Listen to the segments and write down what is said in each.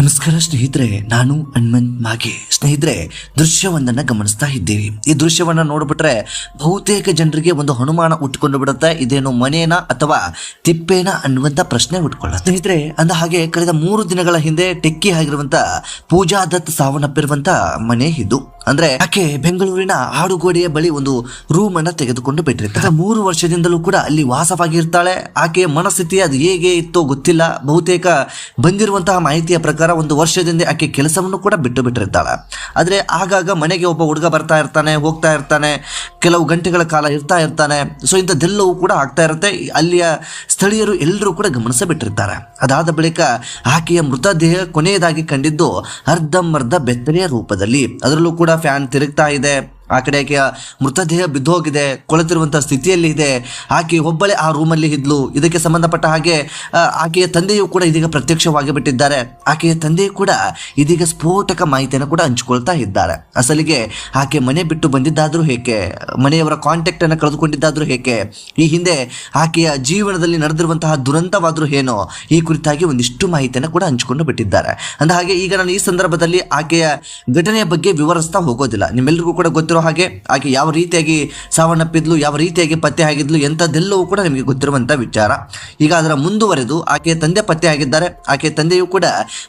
ನಮಸ್ಕಾರ ಸ್ನೇಹಿತರೆ, ನಾನು ಹನುಮಂತ್ ಮಾಗೆ. ಸ್ನೇಹಿತರೆ, ದೃಶ್ಯವೊಂದನ್ನು ಗಮನಿಸ್ತಾ ಇದ್ದೀರಿ. ಈ ದೃಶ್ಯವನ್ನ ನೋಡ್ಬಿಟ್ರೆ ಬಹುತೇಕ ಜನರಿಗೆ ಒಂದು ಅನುಮಾನ ಉಟ್ಕೊಂಡು ಬಿಡುತ್ತೆ. ಇದೇನು ಮನೇನ ಅಥವಾ ತಿಪ್ಪೇನ ಅನ್ನುವಂತ ಪ್ರಶ್ನೆ ಉಟ್ಕೊಳ್ಳುತ್ತೆ. ಸ್ನೇಹಿತರೆ, ಅಂದ ಹಾಗೆ ಕಳೆದ 3 ದಿನಗಳ ಹಿಂದೆ ಟೆಕ್ಕಿ ಆಗಿರುವಂತ ಪೂಜಾ ದತ್ ಸಾವನ್ನಪ್ಪಿರುವಂತ ಮನೆ ಇದು. ಅಂದ್ರೆ ಆಕೆ ಬೆಂಗಳೂರಿನ ಆಡುಗೋಡೆಯ ಬಳಿ ಒಂದು ರೂಮ್ ಅನ್ನ ತೆಗೆದುಕೊಂಡು ಬಿಟ್ಟಿರ್ತಾರೆ. 3 ವರ್ಷದಿಂದಲೂ ಕೂಡ ಅಲ್ಲಿ ವಾಸವಾಗಿರ್ತಾಳೆ. ಆಕೆಯ ಮನಸ್ಥಿತಿ ಅದು ಹೇಗೆ ಇತ್ತೋ ಗೊತ್ತಿಲ್ಲ. ಬಹುತೇಕ ಬಂದಿರುವಂತಹ ಮಾಹಿತಿಯ ಪ್ರಕಾರ 1 ವರ್ಷದಿಂದ ಆಕೆ ಕೆಲಸವನ್ನು ಕೂಡ ಬಿಟ್ಟಿರ್ತಾಳೆ. ಆದ್ರೆ ಆಗಾಗ ಮನೆಗೆ ಒಬ್ಬ ಹುಡುಗ ಬರ್ತಾ ಇರ್ತಾನೆ, ಹೋಗ್ತಾ ಇರ್ತಾನೆ, ಕೆಲವು ಗಂಟೆಗಳ ಕಾಲ ಇರ್ತಾ ಇರ್ತಾನೆ. ಸೊ ಇಂಥದ್ದೆಲ್ಲವೂ ಕೂಡ ಆಗ್ತಾ ಇರುತ್ತೆ. ಅಲ್ಲಿಯ ಸ್ಥಳೀಯರು ಎಲ್ಲರೂ ಕೂಡ ಗಮನಿಸಿಬಿಟ್ಟಿರ್ತಾರೆ. ಅದಾದ ಬಳಿಕ ಆಕೆಯ ಮೃತದೇಹ ಕೊನೆಯದಾಗಿ ಕಂಡಿದ್ದು ಅರ್ಧಂಬರ್ಧ ಬೆತ್ತಲೆಯ ರೂಪದಲ್ಲಿ. ಅದರಲ್ಲೂ ಕೂಡ ಫ್ಯಾನ್ ತಿರುಗ್ತಾ ಇದೆ. ಆ ಕಡೆ ಆಕೆಯ ಮೃತದೇಹ ಬಿದ್ದೋಗಿದೆ, ಕೊಳೆತಿರುವಂತಹ ಸ್ಥಿತಿಯಲ್ಲಿ ಇದೆ. ಆಕೆ ಒಬ್ಬಳೇ ಆ ರೂಮಲ್ಲಿ ಇದ್ಲು. ಇದಕ್ಕೆ ಸಂಬಂಧಪಟ್ಟ ಹಾಗೆ ಆಕೆಯ ತಂದೆಯೂ ಕೂಡ ಇದೀಗ ಪ್ರತ್ಯಕ್ಷವಾಗಿ ಬಿಟ್ಟಿದ್ದಾರೆ. ಆಕೆಯ ತಂದೆಯೂ ಕೂಡ ಇದೀಗ ಸ್ಫೋಟಕ ಮಾಹಿತಿಯನ್ನು ಕೂಡ ಹಂಚಿಕೊಳ್ತಾ ಇದ್ದಾರೆ. ಅಸಲಿಗೆ ಆಕೆ ಮನೆ ಬಿಟ್ಟು ಬಂದಿದ್ದಾದ್ರೂ ಹೇಗೆ, ಮನೆಯವರ ಕಾಂಟ್ಯಾಕ್ಟ್ ಅನ್ನು ಕಳೆದುಕೊಂಡಿದ್ದಾದ್ರೂ ಹೇಗೆ, ಈ ಹಿಂದೆ ಆಕೆಯ ಜೀವನದಲ್ಲಿ ನಡೆದಿರುವಂತಹ ದುರಂತವಾದ್ರೂ ಏನೋ, ಈ ಕುರಿತಾಗಿ ಒಂದಿಷ್ಟು ಮಾಹಿತಿಯನ್ನು ಕೂಡ ಹಂಚಿಕೊಂಡು ಬಿಟ್ಟಿದ್ದಾರೆ. ಅಂದ ಹಾಗೆ ಈಗ ನಾನು ಈ ಸಂದರ್ಭದಲ್ಲಿ ಆಕೆಯ ಘಟನೆಯ ಬಗ್ಗೆ ವಿವರಿಸ್ತಾ ಹೋಗೋದಿಲ್ಲ. ನಿಮ್ಮೆಲ್ಲರಿಗೂ ಕೂಡ ಗೊತ್ತಿರೋ ಹಾಗೆ ಆಕೆ ಯಾವ ರೀತಿಯಾಗಿ ಸಾವನ್ನಪ್ಪಿದ್ಲು, ಯಾವ ರೀತಿಯಾಗಿ ಪತ್ತೆ ಆಗಿದ್ಲು ಎಂಥದ್ದೆಲ್ಲವೂ ಕೂಡ ನಿಮಗೆ ಗೊತ್ತಿರುವಂತಹ ವಿಚಾರ. ಈಗ ಅದರ ಮುಂದುವರೆದು ಆಕೆಯ ತಂದೆ ಪತ್ತೆ ಆಗಿದ್ದಾರೆ. ಆಕೆಯ ತಂದೆಯೂ ಕೂಡ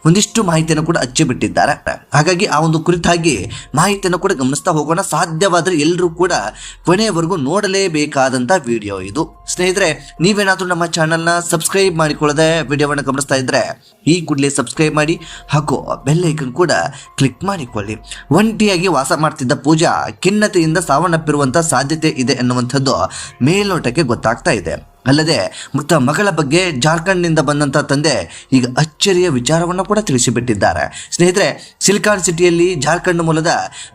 ಒಂದಿಷ್ಟು ಮಾಹಿತಿಯನ್ನು ಕೂಡ ಹಚ್ಚಿಬಿಟ್ಟಿದ್ದಾರೆ. ಹಾಗಾಗಿ ಆ ಒಂದು ಕುರಿತಾಗಿ ಮಾಹಿತಿಯನ್ನು ಕೂಡ ಗಮನಿಸ್ತಾ ಹೋಗೋಣ. ಸಾಧ್ಯವಾದರೆ ಎಲ್ಲರೂ ಕೂಡ ಕೊನೆಯವರೆಗೂ ನೋಡಲೇಬೇಕಾದಂತ ವಿಡಿಯೋ ಇದು. ಸ್ನೇಹಿತರೆ, ನೀವೇನಾದ್ರೂ ನಮ್ಮ ಚಾನೆಲ್ನ ಸಬ್ಸ್ಕ್ರೈಬ್ ಮಾಡಿಕೊಳ್ಳದೆ ವಿಡಿಯೋವನ್ನು ಗಮನಿಸ್ತಾ ಇದ್ರೆ ಈ ಕೂಡಲೇ ಸಬ್ಸ್ಕ್ರೈಬ್ ಮಾಡಿ ಹಾಗೂ ಬೆಲ್ ಐಕನ್ ಕೂಡ ಕ್ಲಿಕ್ ಮಾಡಿಕೊಳ್ಳಿ. ಒಂಟಿಯಾಗಿ ವಾಸ ಮಾಡ್ತಿದ್ದ ಪೂಜಾ ಖಿನ್ನತೆಯಿಂದ ಸಾವನ್ನಪ್ಪಿರುವಂತಹ ಸಾಧ್ಯತೆ ಇದೆ ಎನ್ನುವಂಥದ್ದು ಮೇಲ್ನೋಟಕ್ಕೆ ಗೊತ್ತಾಗ್ತಾ ಇದೆ. ಅಲ್ಲದೆ ಮೃತ ಮಗಳ ಬಗ್ಗೆ ಜಾರ್ಖಂಡ್ನಿಂದ ಬಂದಂಥ ತಂದೆ ಈಗ ಅಚ್ಚರಿಯ ವಿಚಾರವನ್ನು ಕೂಡ ತಿಳಿಸಿಬಿಟ್ಟಿದ್ದಾರೆ. ಸ್ನೇಹಿತರೆ, ಸಿಲಿಕಾನ್ ಸಿಟಿಯಲ್ಲಿ ಜಾರ್ಖಂಡ್ ಮೂಲದ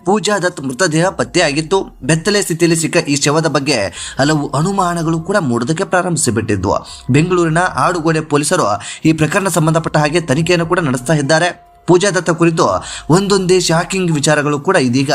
ಪೂಜಾ ದತ್ ಮೃತದೇಹ ಪತ್ತೆಯಾಗಿತ್ತು. ಬೆತ್ತಲೆ ಸ್ಥಿತಿಯಲ್ಲಿ ಸಿಕ್ಕ ಈ ಶವದ ಬಗ್ಗೆ ಹಲವು ಅನುಮಾನಗಳು ಕೂಡ ಮೂಡೋದಕ್ಕೆ ಪ್ರಾರಂಭಿಸಿಬಿಟ್ಟಿದ್ವು. ಬೆಂಗಳೂರಿನ ಆಡುಗೋಡೆ ಪೊಲೀಸರು ಈ ಪ್ರಕರಣ ಸಂಬಂಧಪಟ್ಟ ಹಾಗೆ ತನಿಖೆಯನ್ನು ಕೂಡ ನಡೆಸ್ತಾ ಇದ್ದಾರೆ. ಪೂಜಾ ದತ್ತ ಕುರಿತು ಒಂದೊಂದೇ ಶಾಕಿಂಗ್ ವಿಚಾರಗಳು ಕೂಡ ಇದೀಗ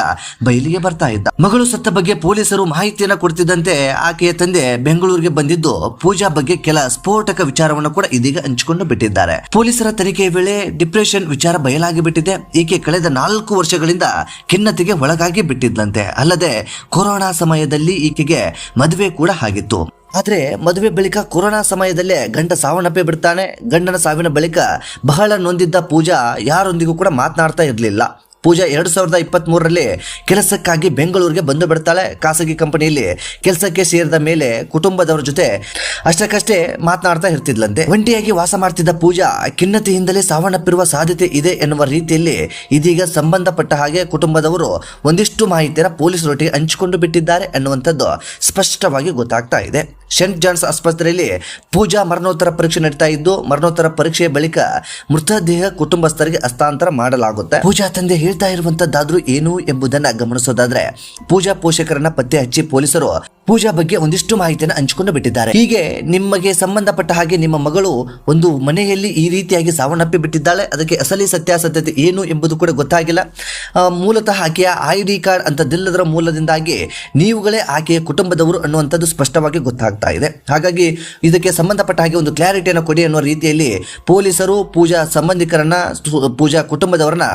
ಬಯಲಿಗೆ ಬರ್ತಾ ಇದ್ದ. ಮಗಳು ಸತ್ತ ಬಗ್ಗೆ ಪೊಲೀಸರು ಮಾಹಿತಿಯನ್ನು ಕೊಡ್ತಿದ್ದಂತೆ ಆಕೆಯ ತಂದೆ ಬೆಂಗಳೂರಿಗೆ ಬಂದಿದ್ದು ಪೂಜಾ ಬಗ್ಗೆ ಕೆಲ ಸ್ಫೋಟಕ ವಿಚಾರವನ್ನು ಕೂಡ ಇದೀಗ ಹಂಚಿಕೊಂಡು ಬಿಟ್ಟಿದ್ದಾರೆ. ಪೊಲೀಸರ ತನಿಖೆಯ ವೇಳೆ ಡಿಪ್ರೆಷನ್ ವಿಚಾರ ಬಯಲಾಗಿ ಬಿಟ್ಟಿದೆ. ಈಕೆ ಕಳೆದ 4 ವರ್ಷಗಳಿಂದ ಖಿನ್ನತೆಗೆ ಒಳಗಾಗಿ ಬಿಟ್ಟಿದ್ದಂತೆ. ಅಲ್ಲದೆ ಕೊರೋನಾ ಸಮಯದಲ್ಲಿ ಈಕೆಗೆ ಮದುವೆ ಕೂಡ ಆಗಿತ್ತು. ಆದ್ರೆ ಮದುವೆ ಬಳಿಕ ಕೊರೋನಾ ಸಮಯದಲ್ಲೇ ಗಂಡ ಸಾವನ್ನಪ್ಪಿ ಬಿಡ್ತಾನೆ. ಗಂಡನ ಸಾವಿನ ಬಳಿಕ ಬಹಳ ನೊಂದಿದ್ದ ಪೂಜಾ ಯಾರೊಂದಿಗೂ ಕೂಡ ಮಾತನಾಡ್ತಾ ಇರಲಿಲ್ಲ. ಪೂಜಾ 2023ರಲ್ಲಿ ಕೆಲಸಕ್ಕಾಗಿ ಬೆಂಗಳೂರಿಗೆ ಬಂದು ಬಿಡ್ತಾಳೆ. ಖಾಸಗಿ ಕಂಪನಿಯಲ್ಲಿ ಕೆಲಸಕ್ಕೆ ಸೇರಿದ ಮೇಲೆ ಕುಟುಂಬದವರ ಜೊತೆ ಅಷ್ಟಕ್ಕಷ್ಟೇ ಮಾತನಾಡ್ತಾ ಇರ್ತಿದ್ಲಂತೆ. ಒಂಟಿಯಾಗಿ ವಾಸ ಮಾಡ್ತಿದ್ದ ಪೂಜಾ ಖಿನ್ನತೆಯಿಂದಲೇ ಸಾವನ್ನಪ್ಪಿರುವ ಸಾಧ್ಯತೆ ಇದೆ ಎನ್ನುವ ರೀತಿಯಲ್ಲಿ ಇದೀಗ ಸಂಬಂಧಪಟ್ಟ ಹಾಗೆ ಕುಟುಂಬದವರು ಒಂದಿಷ್ಟು ಮಾಹಿತಿಯನ್ನು ಪೊಲೀಸರೊಟ್ಟಿಗೆ ಹಂಚಿಕೊಂಡು ಬಿಟ್ಟಿದ್ದಾರೆ ಎನ್ನುವಂಥದ್ದು ಸ್ಪಷ್ಟವಾಗಿ ಗೊತ್ತಾಗ್ತಾ ಇದೆ. ಸೆಂಟ್ ಜಾನ್ಸ್ ಆಸ್ಪತ್ರೆಯಲ್ಲಿ ಪೂಜಾ ಮರಣೋತ್ತರ ಪರೀಕ್ಷೆ ನಡೀತಾ ಇದ್ದು, ಮರಣೋತ್ತರ ಪರೀಕ್ಷೆಯ ಬಳಿಕ ಮೃತದೇಹ ಕುಟುಂಬಸ್ಥರಿಗೆ ಹಸ್ತಾಂತರ ಮಾಡಲಾಗುತ್ತೆ. ಪೂಜಾ ತಂದೆ ಹೇಳ್ತಾ ಇರುವಂತದ್ದಾದ್ರೂ ಏನು ಎಂಬುದನ್ನ ಗಮನಿಸೋದಾದ್ರೆ, ಪೂಜಾ ಪೋಷಕರನ್ನ ಪತ್ತೆ ಹಚ್ಚಿ ಪೊಲೀಸರು ಪೂಜಾ ಬಗ್ಗೆ ಒಂದಿಷ್ಟು ಮಾಹಿತಿಯನ್ನು ಹಂಚಿಕೊಂಡು ಬಿಟ್ಟಿದ್ದಾರೆ. ಹೀಗೆ ನಿಮಗೆ ಸಂಬಂಧಪಟ್ಟ ಹಾಗೆ ನಿಮ್ಮ ಮಗಳು ಒಂದು ಮನೆಯಲ್ಲಿ ಈ ರೀತಿಯಾಗಿ ಸಾವನ್ನಪ್ಪಿ ಬಿಟ್ಟಿದ್ದಾಳೆ. ಅದಕ್ಕೆ ಅಸಲಿ ಸತ್ಯಾಸತ್ಯತೆ ಏನು ಎಂಬುದು ಕೂಡ ಗೊತ್ತಾಗಿಲ್ಲ. ಮೂಲತಃ ಆಕೆಯ ID ಕಾರ್ಡ್ ಅಂತದ್ದೆಲ್ಲದರ ಮೂಲದಿಂದಾಗಿ ನೀವುಗಳೇ ಆಕೆಯ ಕುಟುಂಬದವರು ಅನ್ನುವಂಥದ್ದು ಸ್ಪಷ್ಟವಾಗಿ ಗೊತ್ತಾಗ್ತಾ ಇದೆ. ಹಾಗಾಗಿ ಇದಕ್ಕೆ ಸಂಬಂಧಪಟ್ಟ ಹಾಗೆ ಒಂದು ಕ್ಲಾರಿಟಿಯನ್ನು ಕೊಡಿ ಅನ್ನುವ ರೀತಿಯಲ್ಲಿ ಪೊಲೀಸರು ಪೂಜಾ ಸಂಬಂಧಿಕರನ್ನ, ಪೂಜಾ ಕುಟುಂಬದವರನ್ನ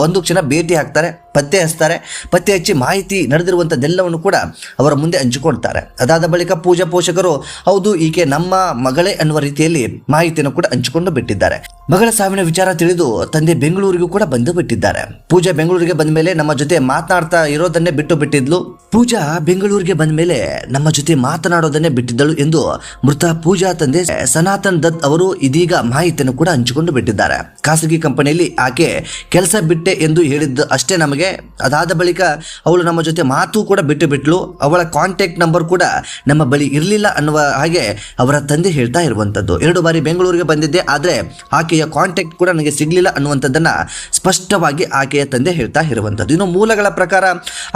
ಒಂದು ಕ್ಷಣ ಭೇಟಿ ಹಾಕ್ತಾರೆ, ಪತ್ತೆ ಹಚ್ತಾರೆ. ಪತ್ತೆ ಹಚ್ಚಿ ಮಾಹಿತಿ ನಡೆದಿರುವಂಥದ್ದೆಲ್ಲವನ್ನು ಕೂಡ ಅವರ ಮುಂದೆ ಹಂಚಿಕೊಳ್ತಾರೆ. ಅದಾದ ಬಳಿಕ ಪೂಜಾ ಪೋಷಕರು ಹೌದು ಈಕೆ ನಮ್ಮ ಮಗಳೇ ಅನ್ನುವ ರೀತಿಯಲ್ಲಿ ಮಾಹಿತಿಯನ್ನು ಕೂಡ ಹಂಚಿಕೊಂಡು ಬಿಟ್ಟಿದ್ದಾರೆ. ಮಗಳ ಸಾವಿನ ವಿಚಾರ ತಿಳಿದು ತಂದೆ ಬೆಂಗಳೂರಿಗೂ ಕೂಡ ಬಂದು ಬಿಟ್ಟಿದ್ದಾರೆ. ಪೂಜಾ ಬೆಂಗಳೂರಿಗೆ ಬಂದ ಮೇಲೆ ನಮ್ಮ ಜೊತೆ ಮಾತನಾಡ್ತಾ ಇರೋದನ್ನೇ ಬಿಟ್ಟು ಬಿಟ್ಟಿದ್ಲು. ಪೂಜಾ ಬೆಂಗಳೂರಿಗೆ ಬಂದ ಮೇಲೆ ನಮ್ಮ ಜೊತೆ ಮಾತನಾಡೋದನ್ನೇ ಬಿಟ್ಟಿದ್ದಳು ಎಂದು ಮೃತ ಪೂಜಾ ತಂದೆ ಸನಾತನ್ ದತ್ ಅವರು ಇದೀಗ ಮಾಹಿತಿಯನ್ನು ಕೂಡ ಹಂಚಿಕೊಂಡು ಬಿಟ್ಟಿದ್ದಾರೆ. ಖಾಸಗಿ ಕಂಪನಿಯಲ್ಲಿ ಆಕೆ ಕೆಲಸ ಬಿಟ್ಟೆ ಎಂದು ಹೇಳಿದ್ದು ಅಷ್ಟೇ ನಮಗೆ. ಅದಾದ ಬಳಿಕ ಅವಳು ನಮ್ಮ ಜೊತೆ ಮಾತು ಕೂಡ ಬಿಟ್ಟು ಅವಳ ಕಾಂಟ್ಯಾಕ್ಟ್ ನಂಬರ್ ಕೂಡ ನಮ್ಮ ಬಳಿ ಇರಲಿಲ್ಲ ಅನ್ನುವ ಹಾಗೆ ಅವರ ತಂದೆ ಹೇಳ್ತಾ ಇರುವಂತದ್ದು. 2 ಬಾರಿ ಬೆಂಗಳೂರಿಗೆ ಬಂದಿದ್ದೆ, ಆದ್ರೆ ಆಕೆಯ ಕಾಂಟ್ಯಾಕ್ಟ್ ಕೂಡ ನನಗೆ ಸಿಗ್ಲಿಲ್ಲ ಅನ್ನುವಂಥದ್ದನ್ನ ಸ್ಪಷ್ಟವಾಗಿ ಆಕೆಯ ತಂದೆ ಹೇಳ್ತಾ ಇರುವಂತದ್ದು. ಇನ್ನು ಮೂಲಗಳ ಪ್ರಕಾರ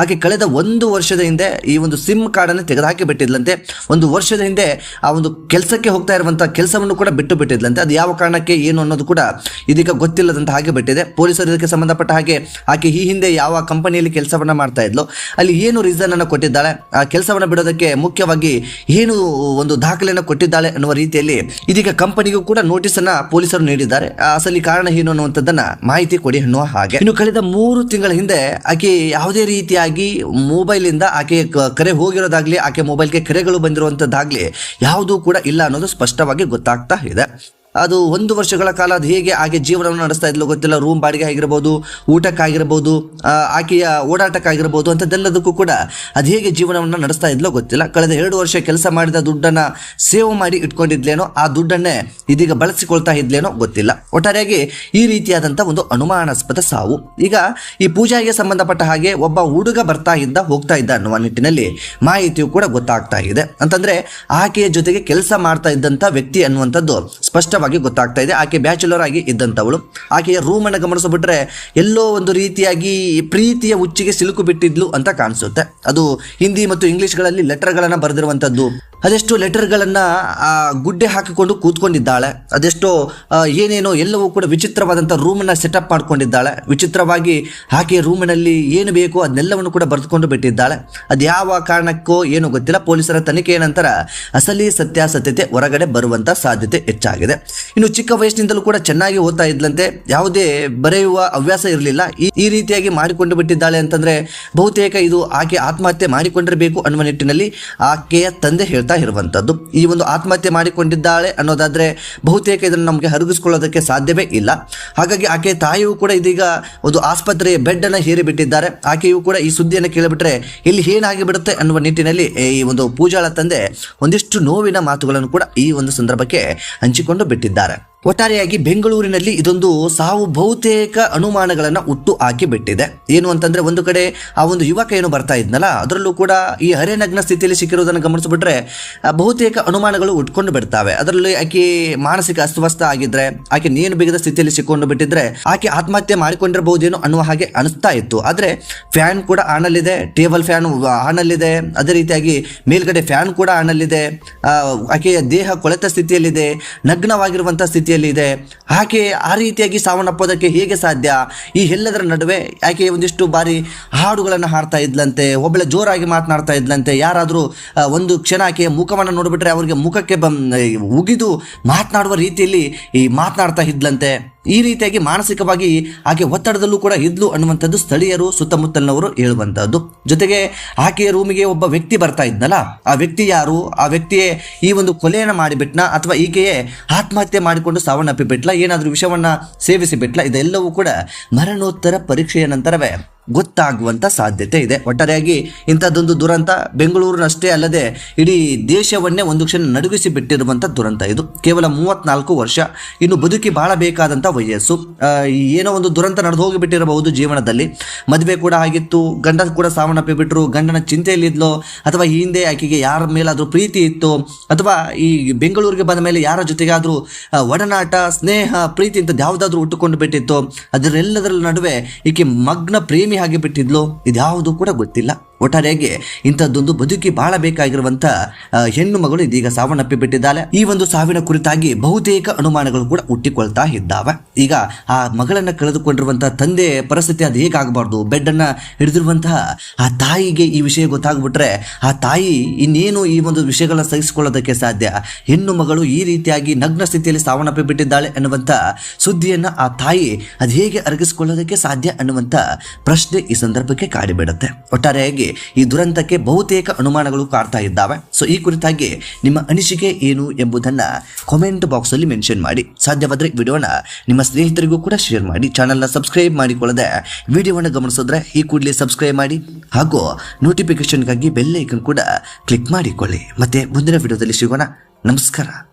ಆಕೆ ಕಳೆದ 1 ವರ್ಷದ ಹಿಂದೆ ಈ ಒಂದು ಸಿಮ್ ಕಾರ್ಡ್ ಅನ್ನು ತೆಗೆದುಹಾಕಿ ಬಿಟ್ಟಿದ್ಲಂತೆ. 1 ವರ್ಷದ ಹಿಂದೆ ಆ ಒಂದು ಕೆಲಸಕ್ಕೆ ಹೋಗ್ತಾ ಇರುವಂತಹ ಕೆಲಸವನ್ನು ಕೂಡ ಬಿಟ್ಟಿದ್ಲಂತೆ. ಅದು ಯಾವ ಕಾರಣಕ್ಕೆ ಏನು ಅನ್ನೋದು ಕೂಡ ಇದೀಗ ಗೊತ್ತಿಲ್ಲದಂತ ಹಾಗೆ ಬಿಟ್ಟಿದೆ. ಪೊಲೀಸರು ಇದಕ್ಕೆ ಸಂಬಂಧಪಟ್ಟ ಹಾಗೆ ಆಕೆ ಈ ಹಿಂದೆ ಯಾವ ಕಂಪನಿಯಲ್ಲಿ ಕೆಲಸವನ್ನ ಮಾಡ್ತಾ ಇದ್ಲು, ಅಲ್ಲಿ ಏನು ರೀಸನ್ ಅನ್ನು ಕೊಟ್ಟಿದ್ದಾಳೆ, ಆ ಕೆಲಸವನ್ನು ಬಿಡೋದಕ್ಕೆ ಮುಖ್ಯವಾಗಿ ಏನು ಒಂದು ದಾಖಲೆಯನ್ನು ಕೊಟ್ಟಿದ್ದಾಳೆ ಅನ್ನುವ ರೀತಿಯಲ್ಲಿ ಇದೀಗ ಕಂಪನಿಗೂ ಕೂಡ ನೋಟಿಸ್ ಅನ್ನ ಪೊಲೀಸರು ನೀಡಿದ್ದಾರೆ. ಕೇಳಿದ್ದಾರೆ. ಅಸಲಿ ಕಾರಣ ಏನು ಅನ್ನುವಂಥದ್ದನ್ನ ಮಾಹಿತಿ ಕೊಡಿ ಅನ್ನುವ ಹಾಗೆ. ಇನ್ನು ಕಳೆದ 3 ತಿಂಗಳ ಹಿಂದೆ ಆಕೆ ಯಾವುದೇ ರೀತಿಯಾಗಿ ಮೊಬೈಲ್ ಇಂದ ಆಕೆ ಕರೆ ಹೋಗಿರೋದಾಗ್ಲಿ, ಆಕೆ ಮೊಬೈಲ್ಗೆ ಕರೆಗಳು ಬಂದಿರುವಂತದ್ದಾಗ್ಲಿ ಯಾವುದೂ ಕೂಡ ಇಲ್ಲ ಅನ್ನೋದು ಸ್ಪಷ್ಟವಾಗಿ ಗೊತ್ತಾಗ್ತಾ ಇದೆ. ಅದು 1 ವರ್ಷಗಳ ಕಾಲ ಅದು ಹೇಗೆ ಆಕೆ ಜೀವನವನ್ನು ನಡೆಸ್ತಾ ಇದ್ಲು ಗೊತ್ತಿಲ್ಲ. ರೂಮ್ ಬಾಡಿಗೆ ಆಗಿರ್ಬೋದು, ಊಟಕ್ಕಾಗಿರ್ಬೋದು, ಆಕೆಯ ಓಡಾಟಕ್ಕಾಗಿರ್ಬೋದು, ಅಂಥದ್ದೆಲ್ಲದಕ್ಕೂ ಕೂಡ ಅದು ಹೇಗೆ ಜೀವನವನ್ನು ನಡೆಸ್ತಾ ಇದ್ಲೋ ಗೊತ್ತಿಲ್ಲ. ಕಳೆದ 2 ವರ್ಷ ಕೆಲಸ ಮಾಡಿದ ದುಡ್ಡನ್ನು ಸೇವ್ ಮಾಡಿ ಇಟ್ಕೊಂಡಿದ್ಲೇನೋ, ಆ ದುಡ್ಡನ್ನೇ ಇದೀಗ ಬಳಸಿಕೊಳ್ತಾ ಇದ್ಲೇನೋ ಗೊತ್ತಿಲ್ಲ. ಒಟ್ಟಾರೆಯಾಗಿ ಈ ರೀತಿಯಾದಂಥ ಒಂದು ಅನುಮಾನಾಸ್ಪದ ಸಾವು. ಈಗ ಈ ಪೂಜಾಗೆ ಸಂಬಂಧಪಟ್ಟ ಹಾಗೆ ಒಬ್ಬ ಹುಡುಗ ಹೋಗ್ತಾ ಇದ್ದ ಅನ್ನುವ ನಿಟ್ಟಿನಲ್ಲಿ ಮಾಹಿತಿಯು ಕೂಡ ಗೊತ್ತಾಗ್ತಾ ಇದೆ. ಅಂತಂದ್ರೆ ಆಕೆಯ ಜೊತೆಗೆ ಕೆಲಸ ಮಾಡ್ತಾ ಇದ್ದಂಥ ವ್ಯಕ್ತಿ ಅನ್ನುವಂಥದ್ದು ಸ್ಪಷ್ಟ ಗೊತ್ತಾಗ್ತಾ ಇದೆ. ಆಕೆ ಬ್ಯಾಚುಲರ್ ಆಗಿ ಇದ್ದಂಥವಳು. ಆಕೆಯ ರೂಮ್ ಅನ್ನು ಗಮನಿಸಿಬಿಟ್ರೆ ಎಲ್ಲೋ ಒಂದು ರೀತಿಯಾಗಿ ಪ್ರೀತಿಯ ಹುಚ್ಚಿಗೆ ಸಿಲುಕು ಬಿಟ್ಟಿದ್ಲು ಅಂತ ಕಾಣಿಸುತ್ತೆ. ಅದು ಹಿಂದಿ ಮತ್ತು ಇಂಗ್ಲಿಷ್ಗಳಲ್ಲಿ ಲೆಟರ್ಗಳನ್ನು ಬರೆದಿರುವಂಥದ್ದು. ಅದೆಷ್ಟೋ ಲೆಟರ್ಗಳನ್ನು ಗುಡ್ಡೆ ಹಾಕಿಕೊಂಡು ಕೂತ್ಕೊಂಡಿದ್ದಾಳೆ. ಅದೆಷ್ಟೋ ಏನೇನೋ ಎಲ್ಲವೂ ಕೂಡ ವಿಚಿತ್ರವಾದಂಥ ರೂಮನ್ನು ಸೆಟಪ್ ಮಾಡ್ಕೊಂಡಿದ್ದಾಳೆ. ವಿಚಿತ್ರವಾಗಿ ಆಕೆಯ ರೂಮಿನಲ್ಲಿ ಏನು ಬೇಕೋ ಅದನ್ನೆಲ್ಲವನ್ನು ಕೂಡ ಬರೆದುಕೊಂಡು ಬಿಟ್ಟಿದ್ದಾಳೆ. ಅದು ಯಾವ ಕಾರಣಕ್ಕೋ ಏನೋ ಗೊತ್ತಿಲ್ಲ. ಪೊಲೀಸರ ತನಿಖೆಯ ನಂತರ ಅಸಲಿ ಸತ್ಯಾಸತ್ಯತೆ ಹೊರಗಡೆ ಬರುವಂಥ ಸಾಧ್ಯತೆ ಹೆಚ್ಚಾಗಿದೆ. ಇನ್ನು ಚಿಕ್ಕ ವಯಸ್ಸಿನಿಂದಲೂ ಕೂಡ ಚೆನ್ನಾಗಿ ಓದ್ತಾ ಇದ್ಲಂತೆ. ಯಾವುದೇ ಬರೆಯುವ ಹವ್ಯಾಸ ಇರಲಿಲ್ಲ. ಈ ರೀತಿಯಾಗಿ ಮಾಡಿಕೊಂಡು ಬಿಟ್ಟಿದ್ದಾಳೆ ಅಂತಂದ್ರೆ ಬಹುತೇಕ ಇದು ಆಕೆ ಆತ್ಮಹತ್ಯೆ ಮಾಡಿಕೊಂಡಿರಬೇಕು ಅನ್ನುವ ನಿಟ್ಟಿನಲ್ಲಿ ಆಕೆಯ ತಂದೆ ಹೇಳ್ತಾ ಇರುವಂತದ್ದು. ಈ ಒಂದು ಆತ್ಮಹತ್ಯೆ ಮಾಡಿಕೊಂಡಿದ್ದಾಳೆ ಅನ್ನೋದಾದ್ರೆ ಬಹುತೇಕ ಇದನ್ನು ನಮಗೆ ಹರಗಿಸ್ಕೊಳ್ಳೋದಕ್ಕೆ ಸಾಧ್ಯವೇ ಇಲ್ಲ. ಹಾಗಾಗಿ ಆಕೆ ತಾಯಿಯೂ ಕೂಡ ಇದೀಗ ಒಂದು ಆಸ್ಪತ್ರೆಯ ಬೆಡ್ ಅನ್ನು ಹೇರಿ ಬಿಟ್ಟಿದ್ದಾರೆ. ಆಕೆಯೂ ಕೂಡ ಈ ಸುದ್ದಿಯನ್ನು ಕೇಳಿಬಿಟ್ರೆ ಇಲ್ಲಿ ಏನಾಗಿ ಬಿಡುತ್ತೆ ಅನ್ನುವ ನಿಟ್ಟಿನಲ್ಲಿ ಈ ಒಂದು ಪೂಜಾಳ ತಂದೆ ಒಂದಿಷ್ಟು ನೋವಿನ ಮಾತುಗಳನ್ನು ಕೂಡ ಈ ಒಂದು ಸಂದರ್ಭಕ್ಕೆ ಹಂಚಿಕೊಂಡು ಬಿಟ್ಟಿದ್ದಾರೆ. ಒಟ್ಟಾರೆಯಾಗಿ ಬೆಂಗಳೂರಿನಲ್ಲಿ ಇದೊಂದು ಸಾವು ಬಹುತೇಕ ಅನುಮಾನಗಳನ್ನು ಹುಟ್ಟು ಹಾಕಿ ಬಿಟ್ಟಿದೆ. ಏನು ಅಂತಂದ್ರೆ ಒಂದು ಕಡೆ ಆ ಒಂದು ಯುವಕ ಏನು ಬರ್ತಾ ಇದ್ನಲ್ಲ, ಅದರಲ್ಲೂ ಕೂಡ ಈ ಹರೆನಗ್ನ ಸ್ಥಿತಿಯಲ್ಲಿ ಸಿಕ್ಕಿರೋದನ್ನು ಗಮನಿಸಿಬಿಟ್ರೆ ಬಹುತೇಕ ಅನುಮಾನಗಳು ಉಟ್ಕೊಂಡು ಬಿಡ್ತಾವೆ. ಅದರಲ್ಲಿ ಆಕೆ ಮಾನಸಿಕ ಅಸ್ವಸ್ಥ ಆಗಿದ್ರೆ, ಆಕೆ ನೇಣು ಬಿಗಿದ ಸ್ಥಿತಿಯಲ್ಲಿ ಸಿಕ್ಕೊಂಡು ಬಿಟ್ಟಿದ್ರೆ ಆಕೆ ಆತ್ಮಹತ್ಯೆ ಮಾಡಿಕೊಂಡಿರಬಹುದೇನೋ ಅನ್ನುವ ಹಾಗೆ ಅನಿಸ್ತಾ ಇತ್ತು. ಆದ್ರೆ ಫ್ಯಾನ್ ಕೂಡ ಆನಲ್ಲಿದೆ, ಟೇಬಲ್ ಫ್ಯಾನ್ ಆನಲ್ಲಿದೆ, ಅದೇ ರೀತಿಯಾಗಿ ಮೇಲ್ಗಡೆ ಫ್ಯಾನ್ ಕೂಡ ಆನಲ್ಲಿದೆ. ಆಕೆಯ ದೇಹ ಕೊಳೆತ ಸ್ಥಿತಿಯಲ್ಲಿದೆ, ನಗ್ನವಾಗಿರುವಂತಹ ಸ್ಥಿತಿ ಇದೆ. ಆಕೆ ಆ ರೀತಿಯಾಗಿ ಸಾವನ್ನಪ್ಪೋದಕ್ಕೆ ಹೇಗೆ ಸಾಧ್ಯ? ಈ ಎಲ್ಲದರ ನಡುವೆ ಆಕೆ ಒಂದಿಷ್ಟು ಬಾರಿ ಹಾಡುಗಳನ್ನು ಹಾಡ್ತಾ ಇದ್ಲಂತೆ, ಒಬ್ಬಳೆ ಜೋರಾಗಿ ಮಾತನಾಡ್ತಾ ಇದ್ಲಂತೆ. ಯಾರಾದರೂ ಒಂದು ಕ್ಷಣ ಆಕೆಯ ಮುಖವನ್ನು ನೋಡಿಬಿಟ್ರೆ ಅವರಿಗೆ ಮುಖಕ್ಕೆ ಉಗಿದು ಮಾತನಾಡುವ ರೀತಿಯಲ್ಲಿ ಈ ಮಾತನಾಡ್ತಾ ಇದ್ಲಂತೆ. ಈ ರೀತಿಯಾಗಿ ಮಾನಸಿಕವಾಗಿ ಆಕೆ ಒತ್ತಡದಲ್ಲೂ ಕೂಡ ಇದ್ಲು ಅನ್ನುವಂಥದ್ದು ಸ್ಥಳೀಯರು, ಸುತ್ತಮುತ್ತಲಿನವರು ಹೇಳುವಂಥದ್ದು. ಜೊತೆಗೆ ಆಕೆಯ ರೂಮಿಗೆ ಒಬ್ಬ ವ್ಯಕ್ತಿ ಬರ್ತಾ ಇದ್ನಲ್ಲ, ಆ ವ್ಯಕ್ತಿ ಯಾರು? ಆ ವ್ಯಕ್ತಿಯೇ ಈ ಒಂದು ಕೊಲೆಯನ್ನು ಮಾಡಿಬಿಟ್ನ ಅಥವಾ ಈಕೆಯೇ ಆತ್ಮಹತ್ಯೆ ಮಾಡಿಕೊಂಡು ಸಾವನ್ನಪ್ಪಿ ಬಿಟ್ಲ, ಏನಾದರೂ ವಿಷವನ್ನ ಸೇವಿಸಿ ಬಿಟ್ಲ? ಇದೆಲ್ಲವೂ ಕೂಡ ಮರಣೋತ್ತರ ಪರೀಕ್ಷೆಯ ನಂತರವೇ ಗೊತ್ತಾಗುವಂಥ ಸಾಧ್ಯತೆ ಇದೆ. ಒಟ್ಟಾರೆಯಾಗಿ ಇಂಥದ್ದೊಂದು ದುರಂತ ಬೆಂಗಳೂರಿನಷ್ಟೇ ಅಲ್ಲದೆ ಇಡೀ ದೇಶವನ್ನೇ ಒಂದು ಕ್ಷಣ ನಡುಗಿಸಿ ಬಿಟ್ಟಿರುವಂಥ ದುರಂತ ಇದು. ಕೇವಲ 34 ವರ್ಷ, ಇನ್ನು ಬದುಕಿ ಬಾಳಬೇಕಾದಂಥ ವಯಸ್ಸು. ಏನೋ ಒಂದು ದುರಂತ ನಡೆದು ಹೋಗಿಬಿಟ್ಟಿರಬಹುದು ಜೀವನದಲ್ಲಿ. ಮದುವೆ ಕೂಡ ಆಗಿತ್ತು, ಗಂಡ ಕೂಡ ಸಾವನ್ನಪ್ಪಿ ಬಿಟ್ಟರು, ಗಂಡನ ಚಿಂತೆಯಲ್ಲಿದ್ಲೋ ಅಥವಾ ಈ ಹಿಂದೆ ಆಕೆಗೆ ಯಾರ ಮೇಲಾದರೂ ಪ್ರೀತಿ ಇತ್ತು ಅಥವಾ ಈ ಬೆಂಗಳೂರಿಗೆ ಬಂದ ಮೇಲೆ ಯಾರ ಜೊತೆಗಾದರೂ ಒಡನಾಟ, ಸ್ನೇಹ, ಪ್ರೀತಿ ಇಂಥದ್ದು ಯಾವುದಾದ್ರೂ ಉಟ್ಟುಕೊಂಡು ಬಿಟ್ಟಿತ್ತು. ಅದರೆಲ್ಲದರ ನಡುವೆ ಈಕೆ ಮಗ್ನ ಪ್ರೇಮಿ ಆಗಿ ಬಿಟ್ಟಿದ್ಲು, ಇದ್ಯಾವುದು ಕೂಡ ಗೊತ್ತಿಲ್ಲ. ಒಟ್ಟಾರೆಯಾಗಿ ಇಂಥದ್ದೊಂದು ಬದುಕಿ ಬಾಳಬೇಕಾಗಿರುವಂಥ ಹೆಣ್ಣು ಮಗಳು ಇದೀಗ ಸಾವನ್ನಪ್ಪಿ ಬಿಟ್ಟಿದ್ದಾಳೆ. ಈ ಒಂದು ಸಾವಿನ ಕುರಿತಾಗಿ ಬಹುತೇಕ ಅನುಮಾನಗಳು ಕೂಡ ಹುಟ್ಟಿಕೊಳ್ತಾ ಇದ್ದಾವೆ. ಈಗ ಆ ಮಗಳನ್ನು ಕಳೆದುಕೊಂಡಿರುವಂತಹ ತಂದೆ ಪರಿಸ್ಥಿತಿ ಅದು ಹೇಗಾಗಬಾರ್ದು? ಬೆಡ್ ಅನ್ನ ಹಿಡಿದಿರುವಂತಹ ಆ ತಾಯಿಗೆ ಈ ವಿಷಯ ಗೊತ್ತಾಗ್ಬಿಟ್ರೆ ಆ ತಾಯಿ ಇನ್ನೇನು ಈ ಒಂದು ವಿಷಯಗಳನ್ನ ಸಹಿಸಿಕೊಳ್ಳೋದಕ್ಕೆ ಸಾಧ್ಯ? ಹೆಣ್ಣು ಮಗಳು ಈ ರೀತಿಯಾಗಿ ನಗ್ನ ಸ್ಥಿತಿಯಲ್ಲಿ ಸಾವನ್ನಪ್ಪಿ ಬಿಟ್ಟಿದ್ದಾಳೆ ಅನ್ನುವಂಥ ಸುದ್ದಿಯನ್ನ ಆ ತಾಯಿ ಅದು ಹೇಗೆ ಅರಗಿಸಿಕೊಳ್ಳೋದಕ್ಕೆ ಸಾಧ್ಯ ಅನ್ನುವಂಥ ಪ್ರಶ್ನೆ ಈ ಸಂದರ್ಭಕ್ಕೆ ಕಾಡಿಬಿಡುತ್ತೆ. ಒಟ್ಟಾರೆಯಾಗಿ ಈ ದುರಂತಕ್ಕೆ ಬಹುತೇಕ ಅನುಮಾನಗಳು ಕಾಡ್ತಾ ಇದ್ದಾವೆ. ಸೊ ಈ ಕುರಿತಾಗಿ ನಿಮ್ಮ ಅನಿಸಿಕೆ ಏನು ಎಂಬುದನ್ನು ಕಾಮೆಂಟ್ ಬಾಕ್ಸ್ ಅಲ್ಲಿ ಮೆನ್ಷನ್ ಮಾಡಿ. ಸಾಧ್ಯವಾದರೆ ವಿಡಿಯೋನ ನಿಮ್ಮ ಸ್ನೇಹಿತರಿಗೂ ಕೂಡ ಶೇರ್ ಮಾಡಿ. ಚಾನಲ್ನ ಸಬ್ಸ್ಕ್ರೈಬ್ ಮಾಡಿಕೊಳ್ಳದೆ ವಿಡಿಯೋವನ್ನು ಗಮನಿಸಿದ್ರೆ ಈ ಕೂಡಲೇ ಸಬ್ಸ್ಕ್ರೈಬ್ ಮಾಡಿ ಹಾಗೂ ನೋಟಿಫಿಕೇಶನ್ಗಾಗಿ ಬೆಲ್ ಐಕನ್ ಕೂಡ ಕ್ಲಿಕ್ ಮಾಡಿಕೊಳ್ಳಿ. ಮತ್ತೆ ಮುಂದಿನ ವಿಡಿಯೋದಲ್ಲಿ ಸಿಗೋಣ. ನಮಸ್ಕಾರ.